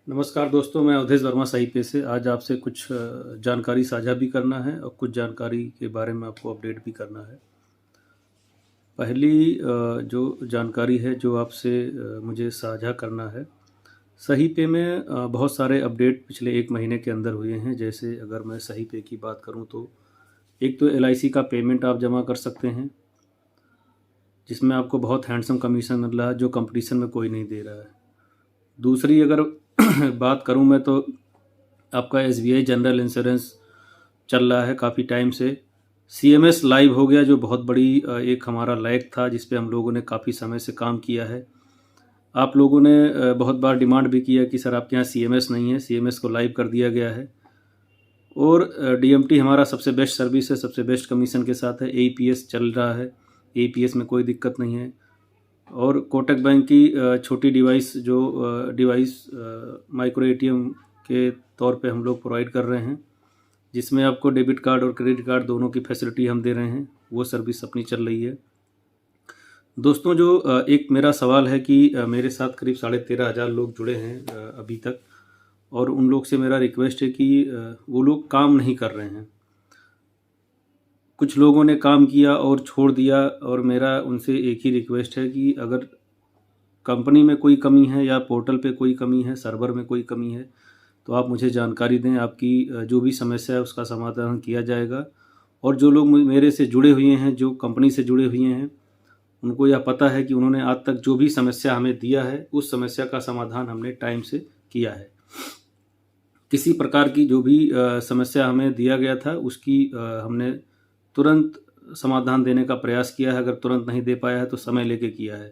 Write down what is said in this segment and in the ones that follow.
नमस्कार दोस्तों, मैं अवधेश वर्मा सही पे से आज आपसे कुछ जानकारी साझा भी करना है और कुछ जानकारी के बारे में आपको अपडेट भी करना है। पहली जो जानकारी है जो आपसे मुझे साझा करना है, सही पे में बहुत सारे अपडेट पिछले 1 महीने के अंदर हुए हैं। जैसे अगर मैं सही पे की बात करूं तो एक तो एलआईसी का पेमेंट आप जमा कर सकते हैं, जिसमें आपको बहुत हैंडसम कमीशन मिल रहा है जो कंपटीशन में कोई नहीं दे रहा है। दूसरी अगर बात करूं मैं तो आपका एसबीआई जनरल इंश्योरेंस चल रहा है काफ़ी टाइम से। सीएमएस लाइव हो गया जो बहुत बड़ी एक हमारा लैग था जिस पे हम लोगों ने काफ़ी समय से काम किया है। आप लोगों ने बहुत बार डिमांड भी किया कि सर आपके यहाँ सीएमएस नहीं है, सीएमएस को लाइव कर दिया गया है। और डीएमटी हमारा सबसे बेस्ट सर्विस है, सबसे बेस्ट कमीशन के साथ है। एईपीएस चल रहा है, एईपीएस में कोई दिक्कत नहीं है। और कोटक बैंक की छोटी डिवाइस जो डिवाइस माइक्रो एटीएम के तौर पे हम लोग प्रोवाइड कर रहे हैं, जिसमें आपको डेबिट कार्ड और क्रेडिट कार्ड दोनों की फैसिलिटी हम दे रहे हैं, वो सर्विस अपनी चल रही है। दोस्तों जो एक मेरा सवाल है कि मेरे साथ करीब 13,500 लोग जुड़े हैं अभी तक, और उन लोग से मेरा रिक्वेस्ट है कि वो लोग काम नहीं कर रहे हैं। कुछ लोगों ने काम किया और छोड़ दिया, और मेरा उनसे एक ही रिक्वेस्ट है कि अगर कंपनी में कोई कमी है या पोर्टल पे कोई कमी है, सर्वर में कोई कमी है, तो आप मुझे जानकारी दें। आपकी जो भी समस्या है उसका समाधान किया जाएगा। और जो लोग मेरे से जुड़े हुए हैं, जो कंपनी से जुड़े हुए हैं, उनको यह पता है कि उन्होंने आज तक जो भी समस्या हमें दिया है उस समस्या का समाधान हमने टाइम से किया है। किसी प्रकार की जो भी समस्या हमें दिया गया था उसकी हमने तुरंत समाधान देने का प्रयास किया है। अगर तुरंत नहीं दे पाया है तो समय लेके किया है।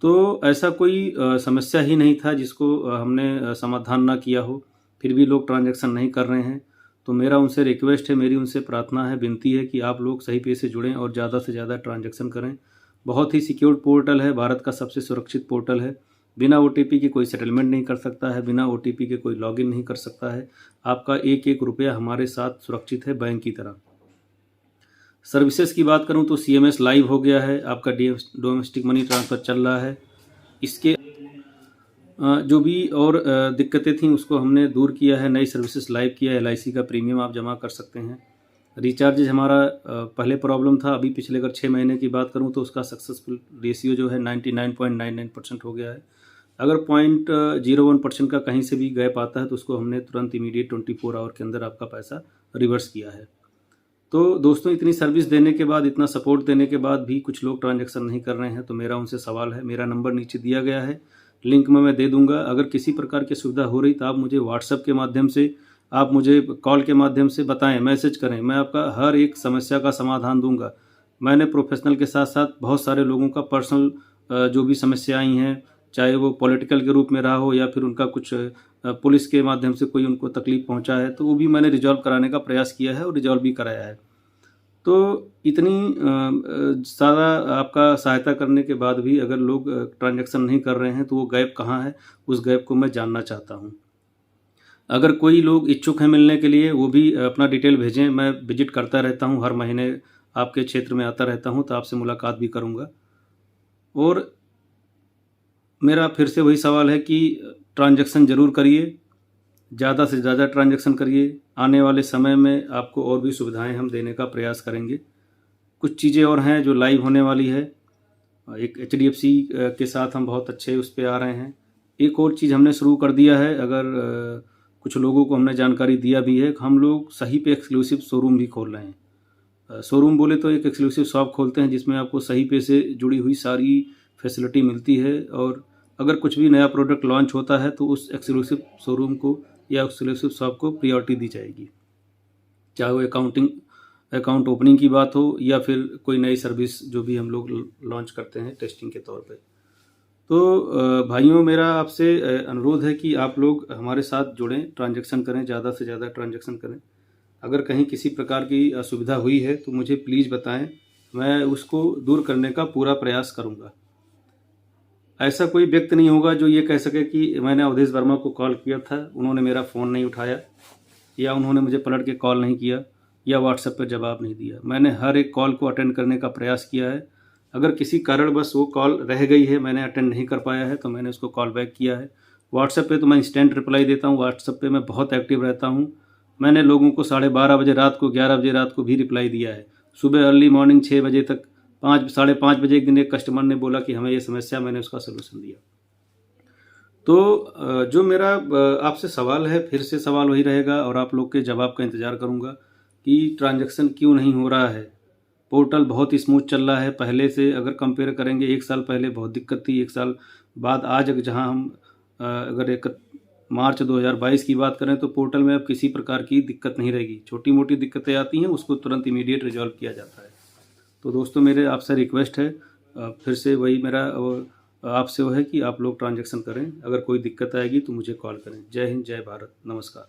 तो ऐसा कोई समस्या ही नहीं था जिसको हमने समाधान ना किया हो, फिर भी लोग ट्रांजैक्शन नहीं कर रहे हैं। तो मेरा उनसे रिक्वेस्ट है, मेरी उनसे प्रार्थना है, विनती है कि आप लोग सही पे से जुड़ें और ज़्यादा से ज़्यादा ट्रांजैक्शन करें। बहुत ही सिक्योर्ड पोर्टल है, भारत का सबसे सुरक्षित पोर्टल है। बिना ओटीपी की कोई सेटलमेंट नहीं कर सकता है, बिना ओटीपी के कोई लॉगिन नहीं कर सकता है। आपका एक एक रुपया हमारे साथ सुरक्षित है, बैंक की तरह। सर्विसेज की बात करूं तो सीएमएस लाइव हो गया है, आपका डोमेस्टिक मनी ट्रांसफ़र चल रहा है। इसके जो भी और दिक्कतें थीं उसको हमने दूर किया है, नई सर्विसेज लाइव किया है। एलआईसी का प्रीमियम आप जमा कर सकते हैं। रिचार्ज हमारा पहले प्रॉब्लम था, अभी पिछले अगर 6 महीने की बात करूं तो उसका सक्सेसफुल रेशियो जो है 99.99% हो गया है। अगर 0.01% का कहीं से भी गैप आता है तो उसको हमने तुरंत इमीडिएट 24 आवर के अंदर आपका पैसा रिवर्स किया है। तो दोस्तों इतनी सर्विस देने के बाद, इतना सपोर्ट देने के बाद भी कुछ लोग ट्रांजैक्शन नहीं कर रहे हैं, तो मेरा उनसे सवाल है। मेरा नंबर नीचे दिया गया है, लिंक में मैं दे दूंगा। अगर किसी प्रकार की सुविधा हो रही तो आप मुझे व्हाट्सएप के माध्यम से, आप मुझे कॉल के माध्यम से बताएं, मैसेज करें। मैं आपका हर एक समस्या का समाधान दूंगा। मैंने प्रोफेशनल के साथ साथ बहुत सारे लोगों का पर्सनल जो भी समस्या आई हैं, चाहे वो पॉलिटिकल के रूप में रहा हो या फिर उनका कुछ पुलिस के माध्यम से कोई उनको तकलीफ पहुंचा है, तो वो भी मैंने रिजॉल्व कराने का प्रयास किया है और रिजॉल्व भी कराया है। तो इतनी सारा आपका सहायता करने के बाद भी अगर लोग ट्रांजैक्शन नहीं कर रहे हैं तो वो गैप कहाँ है, उस गैप को मैं जानना चाहता हूँ। अगर कोई लोग इच्छुक हैं मिलने के लिए, वो भी अपना डिटेल भेजें। मैं विजिट करता रहता हूँ, हर महीने आपके क्षेत्र में आता रहता हूँ, तो आपसे मुलाकात भी करूँगा। और मेरा फिर से वही सवाल है कि ट्रांजैक्शन ज़रूर करिए, ज़्यादा से ज़्यादा ट्रांजैक्शन करिए। आने वाले समय में आपको और भी सुविधाएं हम देने का प्रयास करेंगे। कुछ चीज़ें और हैं जो लाइव होने वाली है। एक एचडीएफसी के साथ हम बहुत अच्छे उस पर आ रहे हैं। एक और चीज़ हमने शुरू कर दिया है, अगर कुछ लोगों को हमने जानकारी दिया भी है, हम लोग सही पे एक्सक्लूसिव शोरूम भी खोल रहे हैं। शोरूम बोले तो एक एक्सक्लूसिव शॉप खोलते हैं जिसमें आपको सही पे से जुड़ी हुई सारी फैसिलिटी मिलती है। और अगर कुछ भी नया प्रोडक्ट लॉन्च होता है तो उस एक्सक्लूसिव शोरूम को या एक्सक्लूसिव शॉप को प्रायोरिटी दी जाएगी, चाहे वो अकाउंट ओपनिंग की बात हो या फिर कोई नई सर्विस जो भी हम लोग लॉन्च करते हैं टेस्टिंग के तौर पे। तो भाइयों, मेरा आपसे अनुरोध है कि आप लोग हमारे साथ जुड़ें, ट्रांजैक्शन करें, ज़्यादा से ज़्यादा ट्रांजैक्शन करें। अगर कहीं किसी प्रकार की असुविधा हुई है तो मुझे प्लीज़ बताएं, मैं उसको दूर करने का पूरा प्रयास करूंगा। ऐसा कोई व्यक्ति नहीं होगा जो ये कह सके कि मैंने अवधेश वर्मा को कॉल किया था, उन्होंने मेरा फ़ोन नहीं उठाया, या उन्होंने मुझे पलट के कॉल नहीं किया, या व्हाट्सएप पर जवाब नहीं दिया। मैंने हर एक कॉल को अटेंड करने का प्रयास किया है। अगर किसी कारणवश वो कॉल रह गई है, मैंने अटेंड नहीं कर पाया है, तो मैंने उसको कॉल बैक किया है। व्हाट्सएप पे तो मैं इंस्टेंट रिप्लाई देता हूँ, व्हाट्सएप पे मैं बहुत एक्टिव रहता हूँ। मैंने लोगों को 12:30 बजे रात को, 11 बजे रात को भी रिप्लाई दिया है। सुबह अर्ली मॉर्निंग 6 बजे तक, 5 साढ़े 5 बजे एक दिन एक कस्टमर ने बोला कि हमें ये समस्या, मैंने उसका सलूशन दिया। तो जो मेरा आपसे सवाल है, फिर से सवाल वही रहेगा और आप लोग के जवाब का इंतज़ार करूँगा कि ट्रांजैक्शन क्यों नहीं हो रहा है। पोर्टल बहुत ही स्मूथ चल रहा है, पहले से अगर कंपेयर करेंगे 1 साल पहले बहुत दिक्कत थी, 1 साल बाद आज जहाँ हम अगर एक मार्च 2022 की बात करें तो पोर्टल में अब किसी प्रकार की दिक्कत नहीं रहेगी। छोटी-मोटी दिक्कतें आती हैं, उसको तुरंत इमीडिएट रिज़ॉल्व किया जाता है। तो दोस्तों, मेरे आपसे रिक्वेस्ट है, फिर से वही मेरा आपसे वो है कि आप लोग ट्रांजैक्शन करें। अगर कोई दिक्कत आएगी तो मुझे कॉल करें। जय हिंद, जय भारत, नमस्कार।